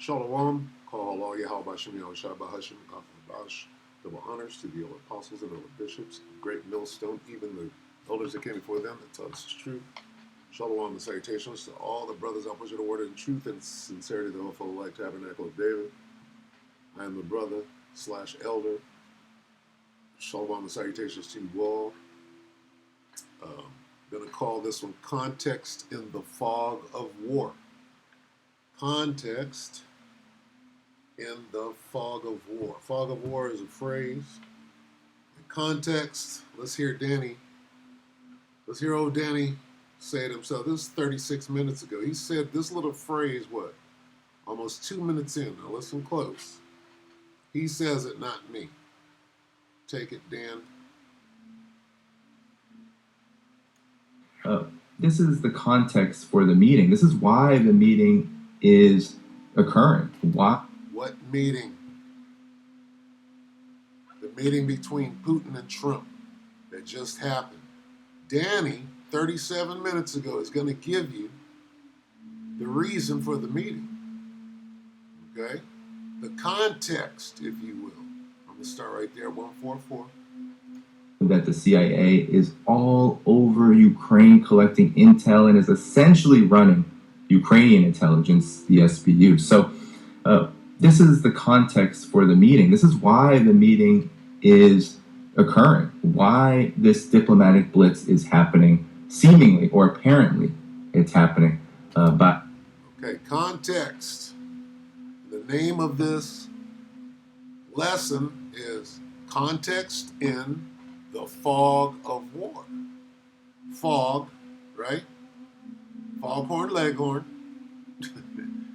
Shalom, call all Yahweh Bashem Yahushua Bahashim Achabash. Double honors to the old apostles and old bishops, great millstone, even the elders that came before them that taught us the truth. Shalom and salutations to all the brothers out pushing the word in truth and sincerity, the Ophel Light Tabernacle of David. I am the brother / elder. Shalom and salutations to you all. Going to call this one Context in the Fog of War. Context in the fog of war. Fog of war is a phrase. In context, let's hear old Danny say it himself. This is 36 minutes ago. He said this little phrase, what? Almost 2 minutes in. Now listen close. He says it, not me. Take it, Dan. This is the context for the meeting. This is why the meeting is occurring. Why? What meeting? The meeting between Putin and Trump that just happened. Danny, 37 minutes ago, is going to give you the reason for the meeting. Okay? The context, if you will. I'm going to start right there, 144. That the CIA is all over Ukraine collecting intel and is essentially running Ukrainian intelligence, the SBU. So this is the context for the meeting. This is why the meeting is occurring, why this diplomatic blitz is happening, seemingly or apparently it's happening. Okay, context. The name of this lesson is Context in the Fog of War. Fog, right? Foghorn Leghorn,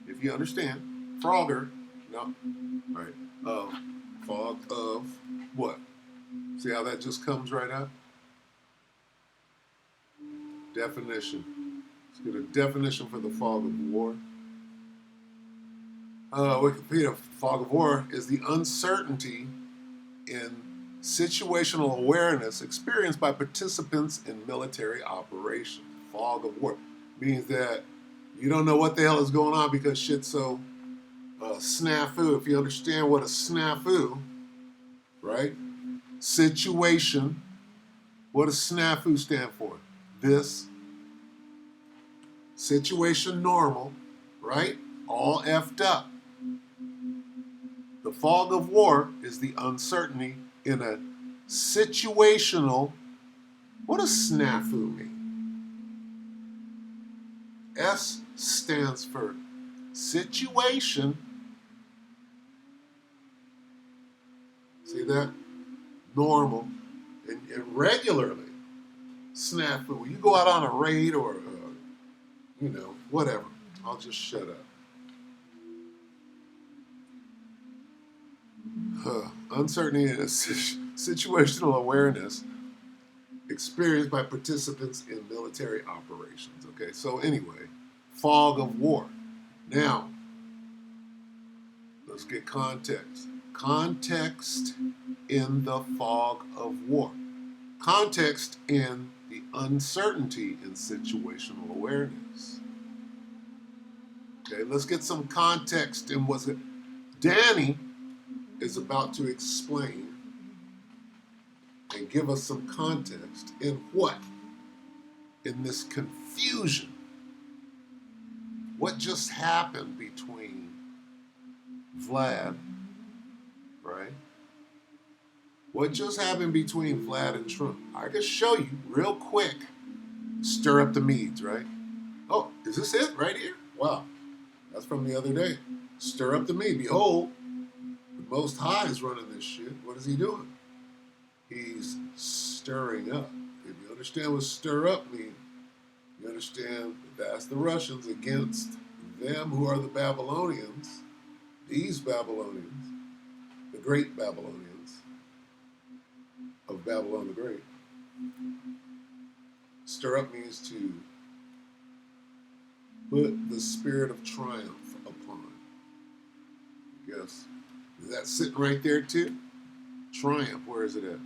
if you understand. Frogger, no, right? Fog of what? See how that just comes right out? Definition. Let's get a definition for the fog of war. Wikipedia, fog of war is the uncertainty in situational awareness experienced by participants in military operations. Fog of war means that you don't know what the hell is going on because shit's so snafu. If you understand what a snafu, right? Situation. What does snafu stand for? This. Situation normal, right? All effed up. The fog of war is the uncertainty in a situational. What does snafu mean? S stands for situation. See that? Normal. And regularly, snafu. You go out on a raid or, whatever. I'll just shut up. Uncertainty and situational awareness experienced by participants in military operations. Okay, so anyway, fog of war. Now, let's get context. Context in the fog of war. Context in the uncertainty in situational awareness. Okay, let's get some context in what's it. Danny is about to explain and give us some context in what? In this confusion. What just happened between Vlad, right? What just happened between Vlad and Trump? I can show you real quick. Stir up the meads, right? Oh, is this it right here? Wow, that's from the other day. Stir up the mead. Behold, the Most High is running this shit. What is he doing? He's stirring up. If you understand what stir up means, you understand that that's the Russians against them who are the Babylonians, these Babylonians, the great Babylonians of Babylon the Great. Stir up means to put the spirit of triumph upon. Yes. Is that sitting right there too? Triumph, where is it at?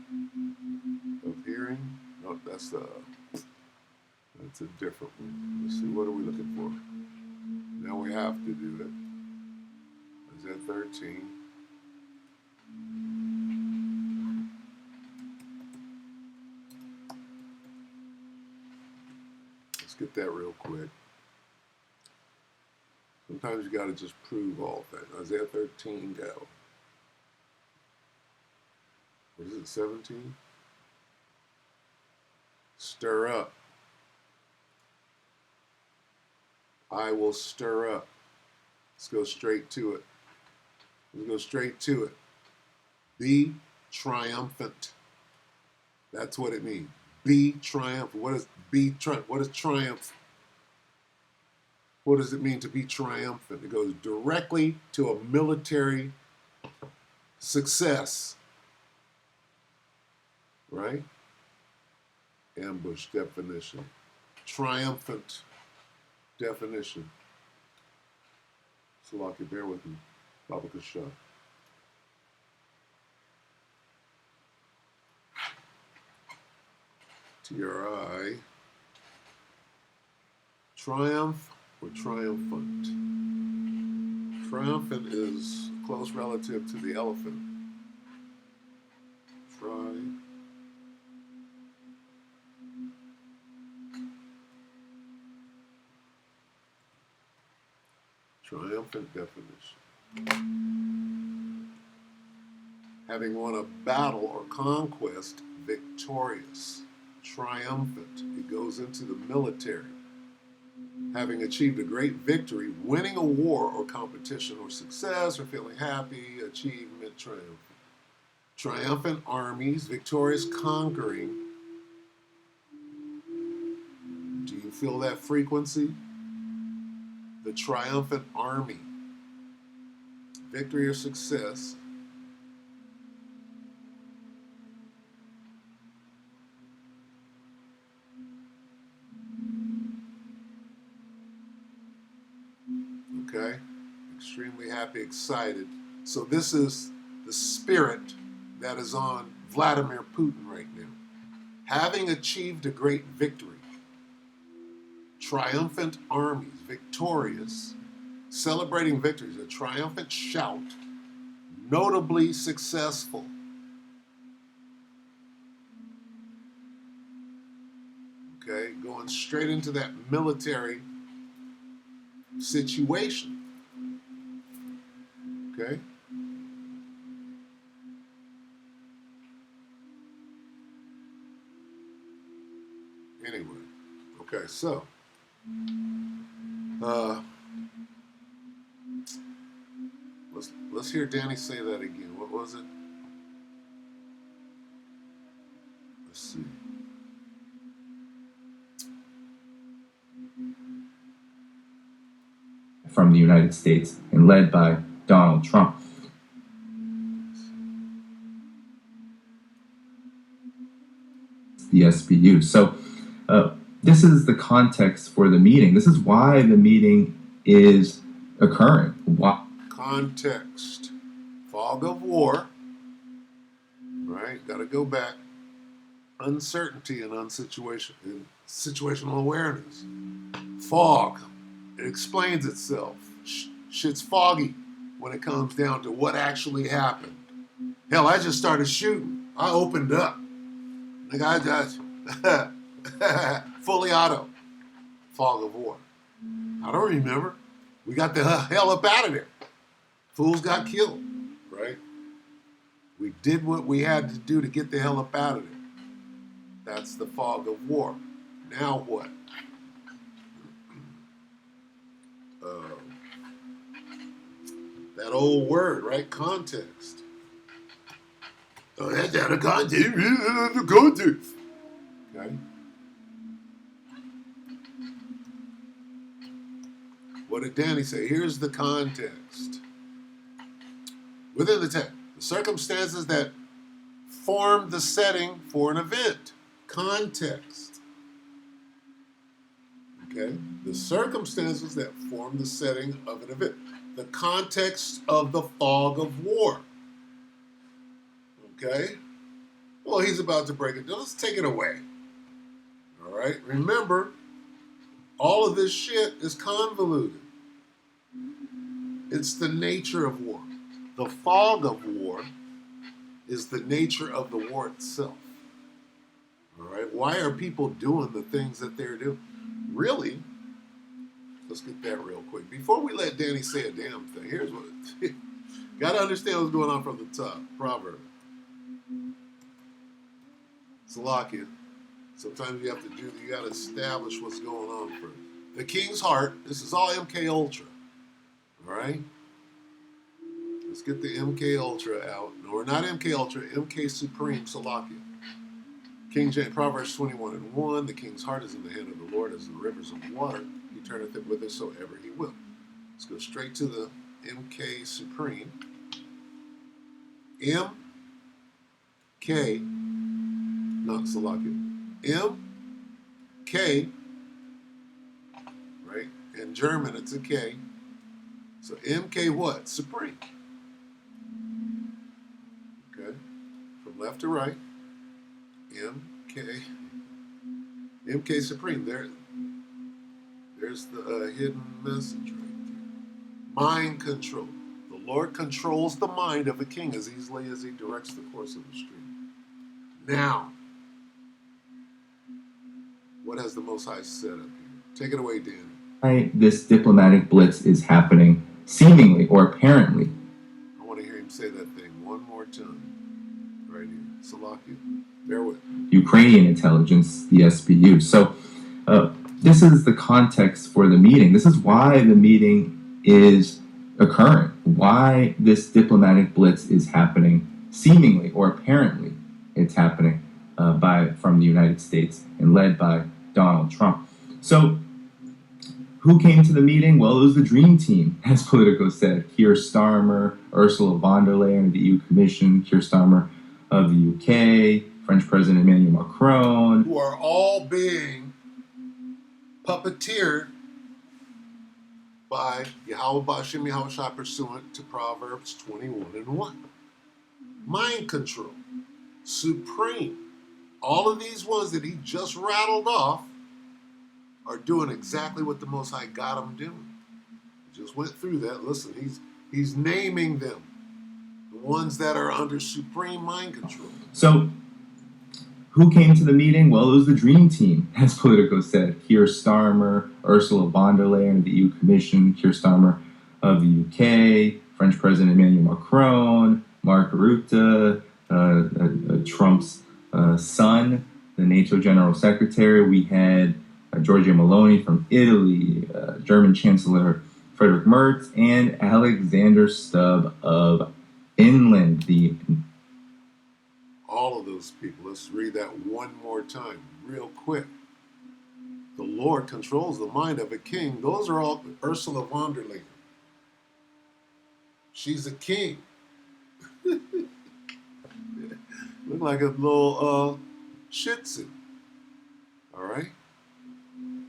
Of hearing? No, that's a different one. Let's see, what are we looking for? Now we have to do it. 13. Let's get that real quick. Sometimes you got to just prove all things. Isaiah 13, go. What is it, 17? Stir up. I will stir up. Let's go straight to it. Let's go straight to it. Be triumphant. That's what it means. Be triumphant. What is triumph? What does it mean to be triumphant? It goes directly to a military success. Right? Ambush definition. Triumphant definition. Salaki, bear with me. Baba Kasha. TRI. Triumph or triumphant? Triumphant is a close relative to the elephant. Triumphant definition. Having won a battle or conquest, victorious. Triumphant. It goes into the military. Having achieved a great victory, winning a war or competition or success, or feeling happy, achievement, triumphant. Triumphant armies, victorious, conquering. Do you feel that frequency? The triumphant army. Victory or success. Okay? Extremely happy, excited. So this is the spirit that is on Vladimir Putin right now. Having achieved a great victory. Triumphant armies, victorious, celebrating victories, a triumphant shout, notably successful. Okay, going straight into that military situation. Okay? Anyway, okay, so let's hear Danny say that again. What was it? Let's see. From the United States and led by Donald Trump. The SBU. So this is the context for the meeting. This is why the meeting is occurring. Why? Context. Fog of war. Right? Got to go back. Uncertainty and situational awareness. Fog. It explains itself. Shit's foggy when it comes down to what actually happened. Hell, I just started shooting. I opened up. The guy just fully auto. Fog of war. I don't remember. We got the hell up out of there. Fools got killed, right? We did what we had to do to get the hell up out of there. That's the fog of war. Now what? That old word, right? Context. Oh, that's out of context. The context. Okay. What did Danny say? Here's the context. Within the text, the circumstances that form the setting for an event. Context. Okay? The circumstances that form the setting of an event. The context of the fog of war. Okay? Well, he's about to break it down. Let's take it away. All right? Remember, all of this shit is convoluted. It's the nature of war. The fog of war is the nature of the war itself. All right? Why are people doing the things that they're doing? Really, let's get that real quick. Before we let Danny say a damn thing, here's what got to understand what's going on from the top. Proverb. Salakia. Sometimes you have to you got to establish what's going on first. The King's Heart. This is all MK Ultra. All right? Let's get the MK Ultra out. No, we're not MK Ultra, MK Supreme Salakia. King James, Proverbs 21:1. The king's heart is in the hand of the Lord as the rivers of water. He turneth it whithersoever he will. Let's go straight to the MK Supreme. MK, not Salakia. MK, right? In German, it's a K. So MK what? Supreme. Okay? From left to right. MK Supreme. There's the hidden message right there. Mind control. The Lord controls the mind of a king as easily as he directs the course of the stream. Now, what has the Most High said up here? Take it away, Dan. Why this diplomatic blitz is happening, seemingly or apparently. I want to hear him say that thing one more time. Right here. Salakia. Bear with me. Ukrainian intelligence, the SBU. So this is the context for the meeting. This is why the meeting is occurring, why this diplomatic blitz is happening, seemingly or apparently it's happening from the United States and led by Donald Trump. So who came to the meeting? Well, it was the dream team, as Politico said. Keir Starmer, Ursula von der Leyen of the EU Commission, Keir Starmer of the UK, French President Emmanuel Macron. Who are all being puppeteered by Yahweh Bashim Yahushua pursuant to Proverbs 21:1. Mind control. Supreme. All of these ones that he just rattled off are doing exactly what the Most High got them doing. He just went through that. Listen, he's naming them. The ones that are under supreme mind control. So who came to the meeting? Well, it was the dream team, as Politico said. Keir Starmer, Ursula von der Leyen of the EU Commission, Keir Starmer of the UK, French President Emmanuel Macron, Mark Rutte, Trump's son, the NATO General Secretary. We had Giorgia Meloni from Italy, German Chancellor Friedrich Merz, and Alexander Stubb of Finland, all of those people. Let's read that one more time, real quick. The Lord controls the mind of a king. Those are all Ursula von der Leyen. She's a king. Look like a little Shih Tzu. All right?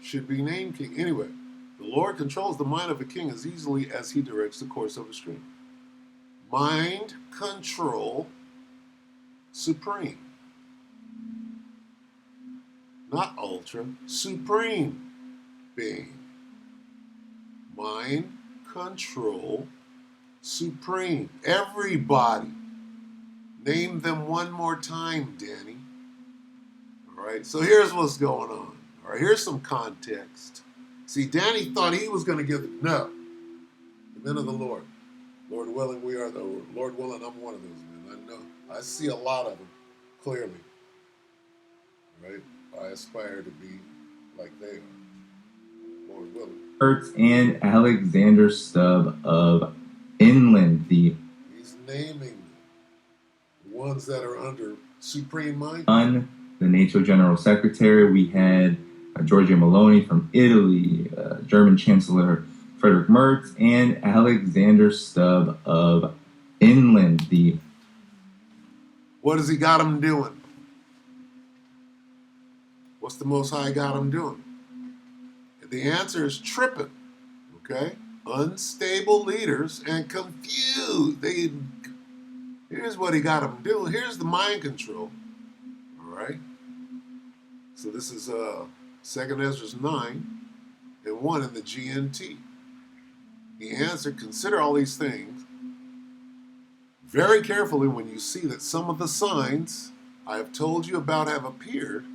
Should be named king. Anyway, the Lord controls the mind of a king as easily as he directs the course of a stream. Mind control supreme. Not ultra, supreme being. Mind control supreme. Everybody. Name them one more time, Danny. All right, so here's what's going on. All right, here's some context. See, Danny thought he was going to give it. No. The men of the Lord. Lord willing, we are the Lord willing, I'm one of those men. I know. I see a lot of them, clearly. Right? I aspire to be like they are. Lord willing. Merz and Alexander Stubb of Finland, He's naming them. The ones that are under supreme mind. The NATO General Secretary. We had Giorgia Meloni from Italy, German Chancellor Friedrich Merz, and Alexander Stubb of Finland. What has he got him doing? What's the Most High got him doing? The answer is tripping. Okay? Unstable leaders and confused. Here's what he got them doing. Here's the mind control. All right? So this is 2nd Ezra 9:1 in the GNT. He answered, consider all these things, very carefully when you see that some of the signs I have told you about have appeared,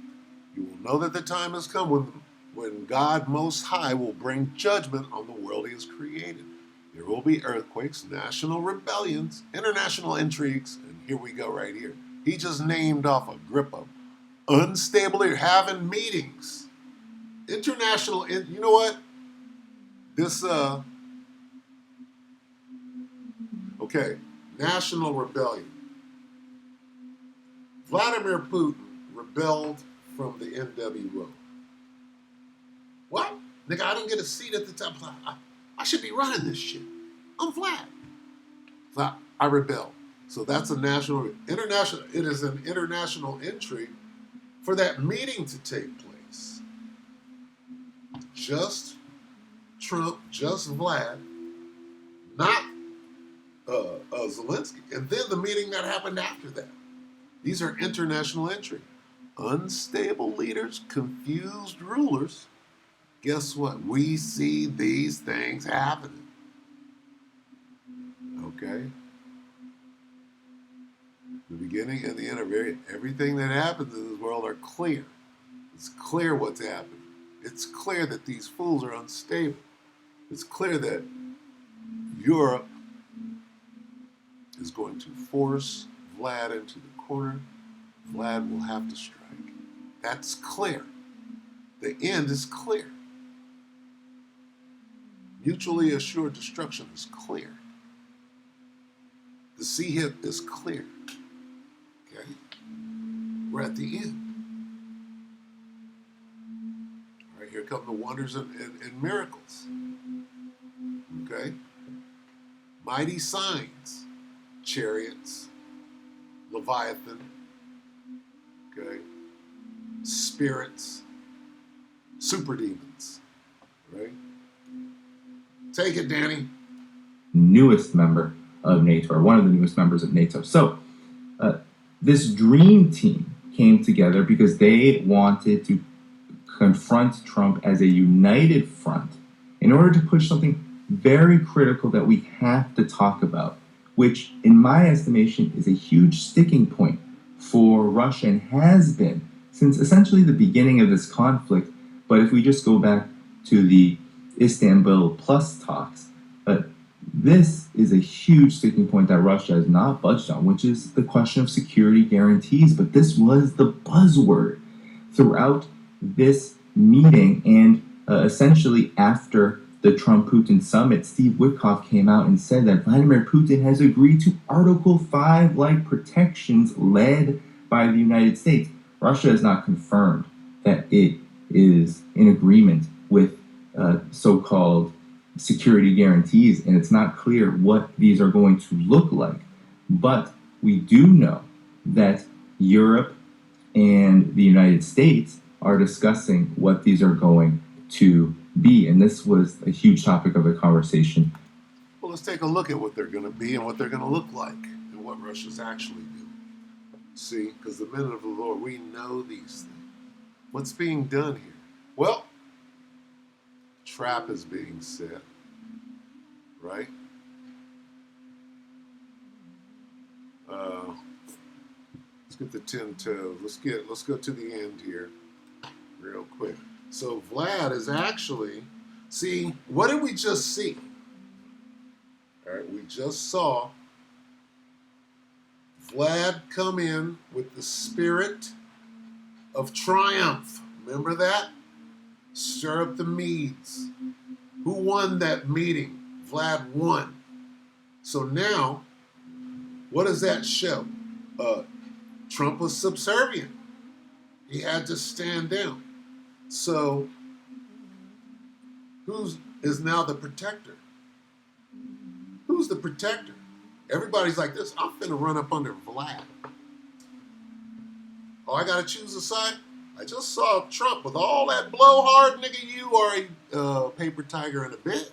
you will know that the time has come when God Most High will bring judgment on the world he has created. There will be earthquakes, national rebellions, international intrigues, and here we go right here. He just named off a grip of unstable leaders having meetings. International, you know what? This, okay, national rebellion. Vladimir Putin rebelled from the NWO. What? Nigga, I didn't get a seat at the top. I should be running this shit. I'm Vlad. So I rebelled. So that's a international. It is an international entry for that meeting to take place. Just Trump, just Vlad, not Zelensky. And then the meeting that happened after that. These are international entry. Unstable leaders, confused rulers. Guess what? We see these things happening. Okay? The beginning and the end of everything that happens in this world are clear. It's clear what's happening. It's clear that these fools are unstable. It's clear that Europe is going to force Vlad into the corner. Vlad will have to strike. That's clear. The end is clear. Mutually assured destruction is clear. The sea hip is clear. Okay? We're at the end. All right, here come the wonders and miracles. Okay? Mighty signs, chariots, Leviathan, okay? Spirits, super demons, right? Take it, Danny. Newest member of NATO, or one of the newest members of NATO. So, this dream team came together because they wanted to confront Trump as a united front in order to push something very critical that we have to talk about, which, in my estimation, is a huge sticking point for Russia and has been since essentially the beginning of this conflict. But if we just go back to the Istanbul Plus talks, this is a huge sticking point that Russia has not budged on, which is the question of security guarantees. But this was the buzzword throughout this meeting, and essentially after the Trump-Putin summit, Steve Witkoff came out and said that Vladimir Putin has agreed to Article 5-like protections led by the United States. Russia has not confirmed that it is in agreement with so-called security guarantees, and it's not clear what these are going to look like. But we do know that Europe and the United States are discussing what these are going to be, and this was a huge topic of the conversation. Well, let's take a look at what they're going to be and what they're going to look like and what Russia's actually doing. See, because the men of the Lord, we know these things. What's being done here? Well, trap is being set, right? Let's get the 10 toes. Let's go to the end here real quick. So Vlad is actually, see, what did we just see? All right, we just saw Vlad come in with the spirit of triumph. Remember that? Stir up the Medes. Who won that meeting? Vlad won. So now, what does that show? Trump was subservient. He had to stand down. So, who is now the protector? Who's the protector? Everybody's like this. I'm finna run up under Vlad. Oh, I gotta choose a side? I just saw Trump with all that blowhard, nigga. You are a paper tiger and a bitch.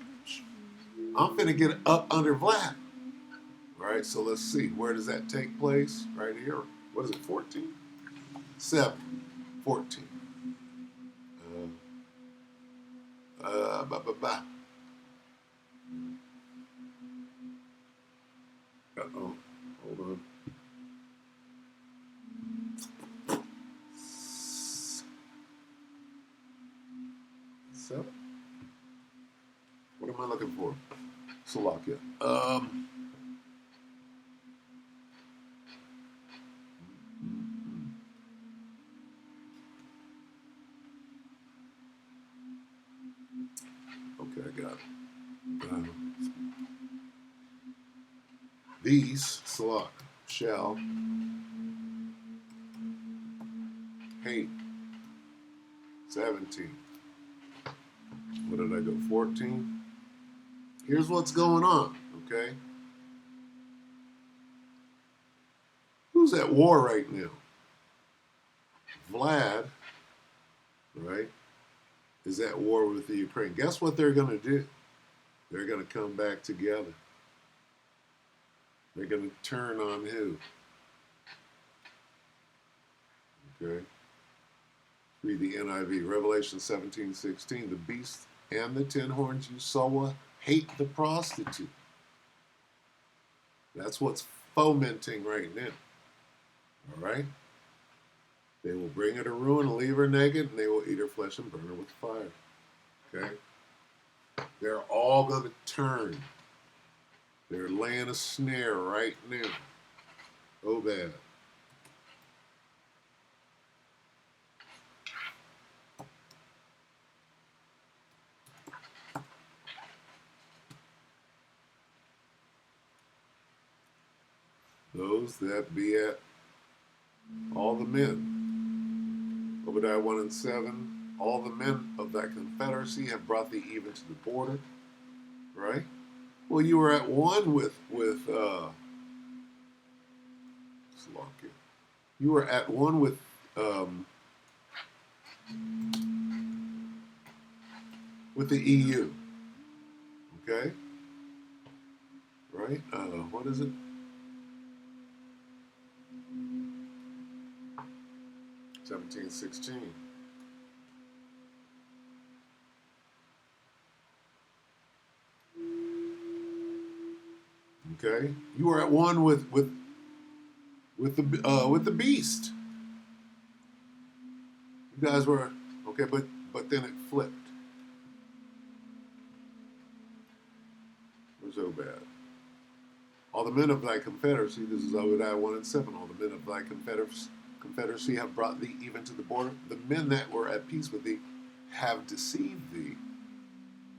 I'm finna get up under Vlad. All right, so let's see. Where does that take place? Right here. What is it, 14? 7. 14. Uh-oh. on. Seven. What am I looking for? Slovakia. Okay, I got it. These, Salak, shall hate 17. What did I go? 14? Here's what's going on, okay? Who's at war right now? Vlad, right, is at war with the Ukraine. Guess what they're going to do? They're going to come back together. They're going to turn on who? Okay. Read the NIV. Revelation 17:16. The beast and the 10 horns you saw hate the prostitute. That's what's fomenting right now. All right? They will bring her to ruin and leave her naked, and they will eat her flesh and burn her with fire. Okay? They're all going to turn. They're laying a snare right now. Oh, bad. Those that be at all the men. Obadiah 1 and 7. All the men of that confederacy have brought thee even to the border. Right? Well, you were at one with Slovakia. You were at one with the EU. Okay? Right? What is it? 17:16. Okay, you were at one with the beast. You guys were okay, but then it flipped. It was so bad. All the men of thy confederacy, this is Obadiah 1 and 7, all the men of thy confederacy have brought thee even to the border. The men that were at peace with thee have deceived thee.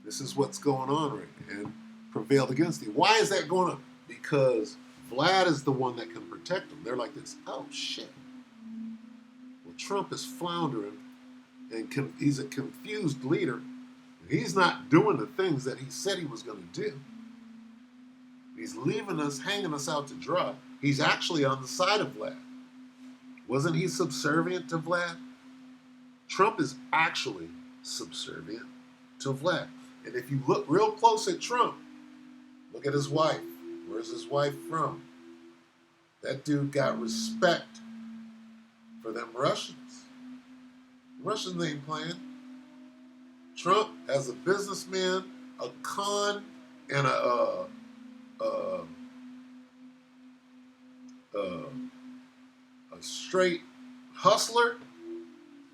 This is what's going on right now, and prevailed against thee. Why is that going on? Because Vlad is the one that can protect them. They're like this, oh shit. Well, Trump is floundering, and he's a confused leader. He's not doing the things that he said he was going to do. He's leaving us, hanging us out to dry. He's actually on the side of Vlad. Wasn't he subservient to Vlad? Trump is actually subservient to Vlad. And if you look real close at Trump, look at his wife. Where's his wife from? That dude got respect for them Russians. The Russians ain't playing. Trump, as a businessman, a con, and a straight hustler,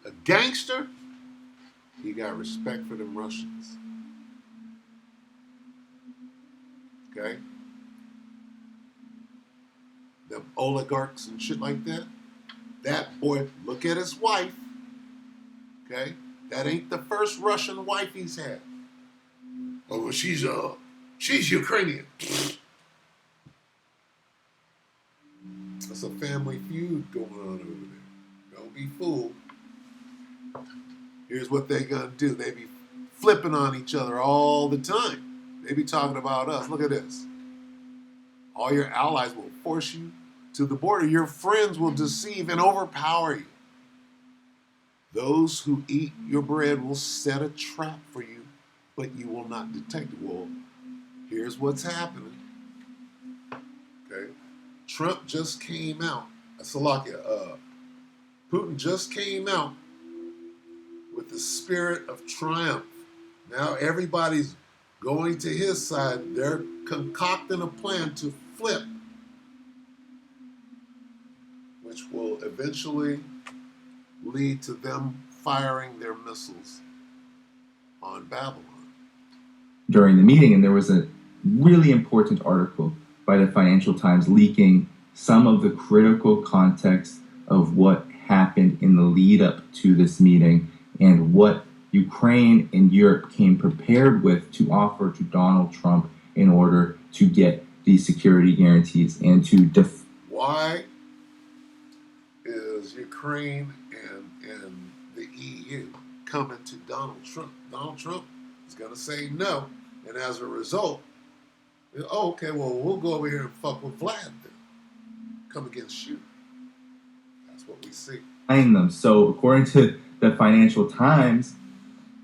a gangster, he got respect for them Russians. Okay? Them oligarchs and shit like that. That boy, look at his wife. Okay? That ain't the first Russian wife he's had. Oh, well, she's Ukrainian. That's a family feud going on over there. Don't be fooled. Here's what they gonna do. They be flipping on each other all the time. They be talking about us. Look at this. All your allies will force you to the border. Your friends will deceive and overpower you. Those who eat your bread will set a trap for you, but you will not detect it. Well, here's what's happening. Okay? Trump just came out. Slovakia. Putin just came out with the spirit of triumph. Now everybody's going to his side. They're concocting a plan to flip will eventually lead to them firing their missiles on Babylon. During the meeting, and there was a really important article by the Financial Times leaking some of the critical context of what happened in the lead up to this meeting and what Ukraine and Europe came prepared with to offer to Donald Trump in order to get these security guarantees and to why is Ukraine and the EU coming to Donald Trump? Donald Trump is going to say no, and as a result, oh, okay, well, we'll go over here and fuck with Vlad then. Come against you. That's what we see. Them. So, according to the Financial Times,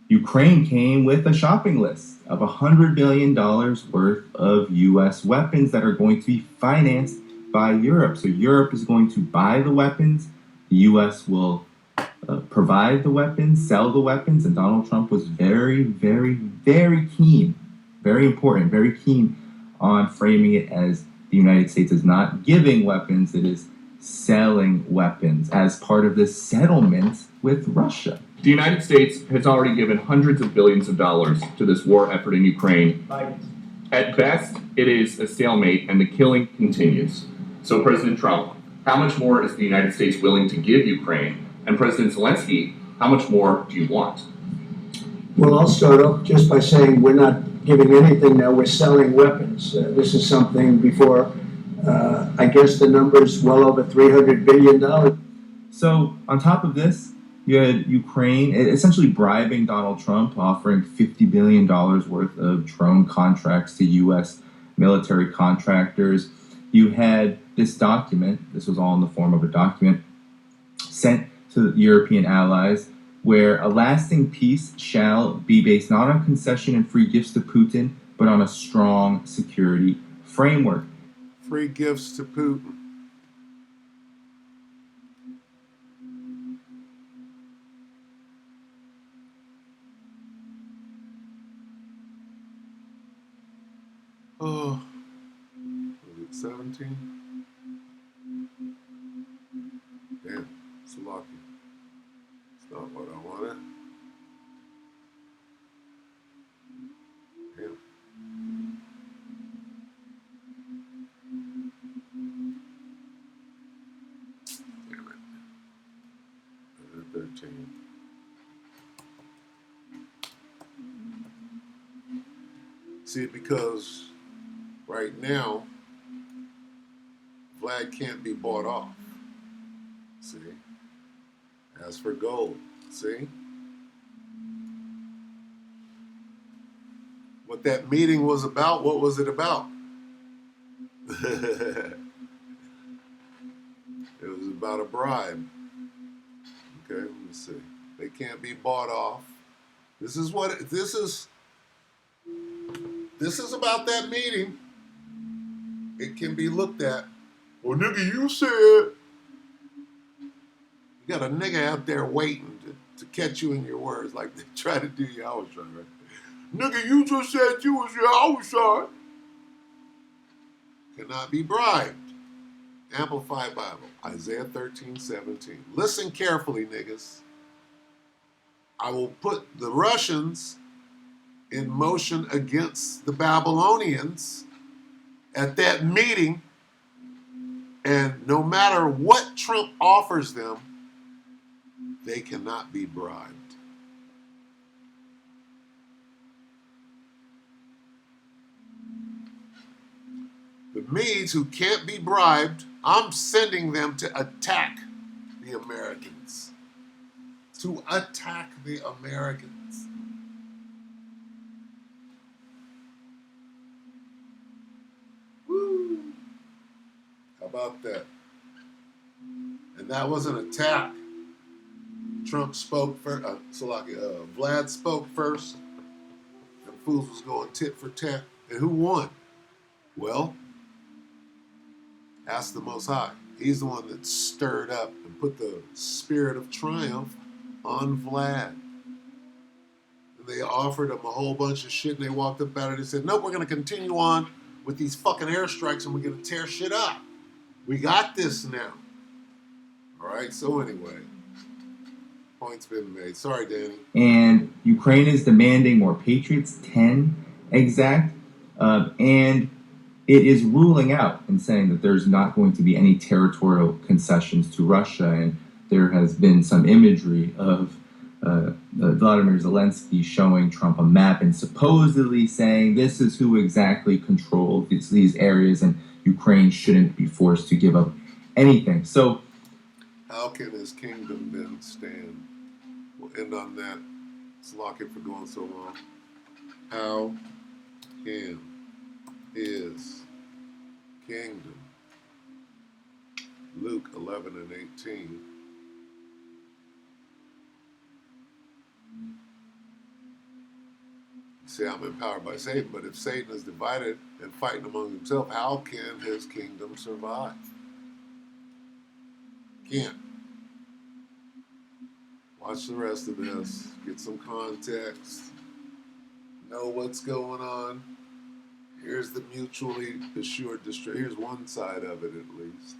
Ukraine came with a shopping list of $100 billion worth of U.S. weapons that are going to be financed by Europe. So Europe is going to buy the weapons, the U.S. will provide the weapons, sell the weapons, and Donald Trump was very, very, very keen, very important, very keen on framing it as the United States is not giving weapons, it is selling weapons as part of this settlement with Russia. The United States has already given hundreds of billions of dollars to this war effort in Ukraine. At best, it is a stalemate and the killing continues. So President Trump, how much more is the United States willing to give Ukraine? And President Zelensky, how much more do you want? Well, I'll start off just by saying we're not giving anything now, we're selling weapons. This is something before, I guess the number's well over $300 billion. So on top of this, you had Ukraine essentially bribing Donald Trump, offering $50 billion worth of drone contracts to U.S. military contractors. You had this document, this was all in the form of a document, sent to the European allies, where a lasting peace shall be based not on concession and free gifts to Putin, but on a strong security framework. Free gifts to Putin. Oh, was it 17? Damn, it's lucky. It's not what I wanted. Damn. Damn it. 13. See, because right now, Vlad can't be bought off. See? As for gold, see? What that meeting was about, what was it about? It was about a bribe. Okay, let me see. They can't be bought off. This is about that meeting. It can be looked at. Well, nigga, you said. You got a nigga out there waiting to catch you in your words like they try to do you. I was trying, right? Nigga, you just said you was your outside. Cannot be bribed. Amplified Bible, Isaiah 13:17. Listen carefully, niggas. I will put the Russians in motion against the Babylonians at that meeting, and no matter what Trump offers them, they cannot be bribed. The Medes who can't be bribed, I'm sending them to attack the Americans. To attack the Americans. Woo! How about that? And that was an attack. Trump spoke first, Vlad spoke first. The fools was going tit for tat. And who won? Well, ask the Most High. He's the one that stirred up and put the spirit of triumph on Vlad. And they offered him a whole bunch of shit, and they walked up at it and said, nope, we're going to continue on with these fucking airstrikes, and we're going to tear shit up. We got this now. All right, so anyway, point's been made. Sorry, Danny. And Ukraine is demanding more Patriots, 10 exact, and it is ruling out and saying that there's not going to be any territorial concessions to Russia. And there has been some imagery of Vladimir Zelensky showing Trump a map and supposedly saying this is who exactly controls these areas, and Ukraine shouldn't be forced to give up anything. So, How can his kingdom then stand? We'll end on that. Let's lock it for going so long. How can his kingdom, Luke 11 and 18. See, I'm empowered by Satan, but if Satan is divided and fighting among himself, how can his kingdom survive? Can't. Watch the rest of this, get some context, know what's going on. Here's the mutually assured destruction. Here's one side of it at least.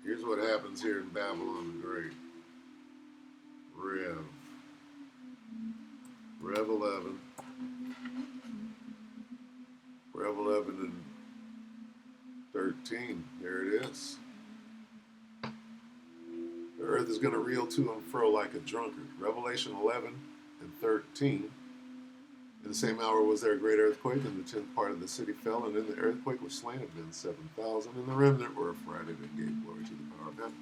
Here's what happens here in Babylon the Great. Rev 11. Rev 11 and 13. There it is. The earth is going to reel to and fro like a drunkard. Revelation 11 and 13. In the same hour was there a great earthquake, and the 10th part of the city fell, and in the earthquake was slain of men 7,000, and the remnant were affrighted and gave glory to the power of heaven.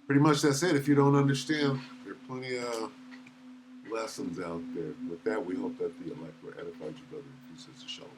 Pretty much that's it. If you don't understand, there are plenty of lessons out there. With that, we hope that the elect were edified, your brother and sister. Shalom.